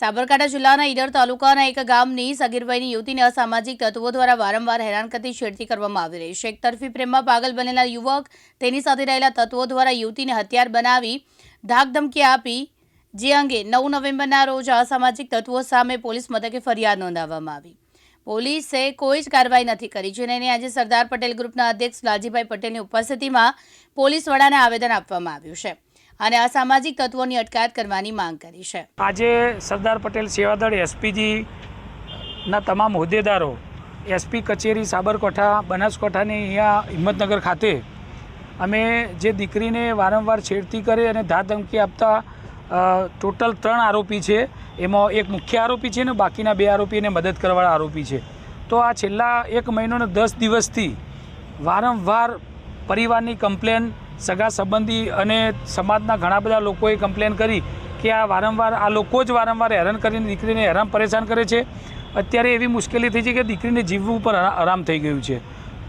સાબરકાંઠા જિલ્લાના ઈડર તાલુકાના એક ગામની સગીર વયની યુવતીને અસામાજિક તત્વો દ્વારા વારંવાર હેરાન કરતી છેડતી કરવામાં આવી રહી છે। એકતરફી પ્રેમમાં પાગલ બનેલા યુવક તેની સાથે રહેલા તત્વો દ્વારા યુવતીને હથિયાર બનાવી ધાકધમકી આપી, જે અંગે 9 નવેમ્બરના રોજ અસામાજિક તત્વો સામે પોલીસ મથકે ફરિયાદ નોંધાવવામાં આવી। પોલીસે કોઈ જ કાર્યવાહી નથી કરી, જેને આજે સરદાર પટેલ ગ્રુપના અધ્યક્ષ લાલજીભાઈ પટેલની ઉપસ્થિતિમાં પોલીસ વડાને આવેદન આપવામાં આવ્યું છે અને અસામાજિક તત્વોની અટકાયત કરવાની માંગ કરી છે। આજે સરદાર પટેલ સેવાદળ એસપીજી ના તમામ હોદ્દેદારો એસપી કચેરી સાબરકાંઠા બનાસકાંઠાની અહીંયા હિંમતનગર ખાતે અમે જે દીકરીને વારંવાર છેડતી કરે અને ધાકધમકી આપતા ટોટલ 3 આરોપી છે, એમાં એક મુખ્ય આરોપી છે ને બાકીના 2 આરોપીને મદદ કરવાવાળા આરોપી છે। તો આ છેલ્લા 1 મહિનો ને 10 દિવસથી વારંવાર પરિવારની કમ્પ્લેન, સગા સંબંધી અને સમાજના ઘણા બધા લોકોએ કમ્પ્લેન કરી કે આ વારંવાર આ લોકો જ વારંવાર હેરાન કરીને દીકરીને હેરાન પરેશાન કરે છે। અત્યારે એવી મુશ્કેલી થઈ છે કે દીકરીને જીવવું પર આરામ થઈ ગયું છે।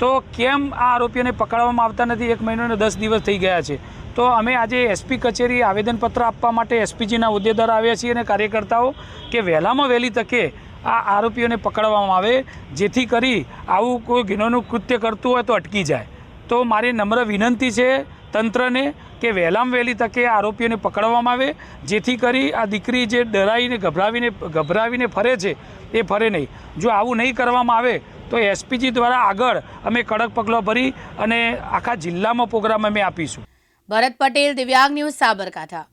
તો કેમ આ આરોપીઓને પકડવામાં આવતા નથી? 1 મહિનો ને 10 દિવસ થઈ ગયા છે। તો અમે આજે એસપી કચેરી આવેદનપત્ર આપવા માટે એસપીજીના હોદ્દેદારો આવ્યા છીએ અને કાર્યકર્તાઓ કે વહેલામાં વહેલી તકે આ આરોપીઓને પકડવામાં આવે, જેથી કરી આવું કોઈ ગુનાનું કૃત્ય કરતું હોય તો અટકી જાય। તો મારી નમ્ર વિનંતી છે તંત્રને કે વહેલામાં વહેલી તકે આરોપીઓને પકડવામાં આવે, જેથી કરી આ દીકરી જે ડરાઈને ગભરાવીને ફરે છે એ ફરે નહીં। જો આવું નહીં કરવામાં આવે તો એસપીજી દ્વારા આગળ અમે કડક પગલાં ભરી અને આખા જિલ્લામાં પ્રોગ્રામ અમે આપીશું। ભરત પટેલ, દિવ્યાંગ ન્યૂઝ, સાબરકાંઠા।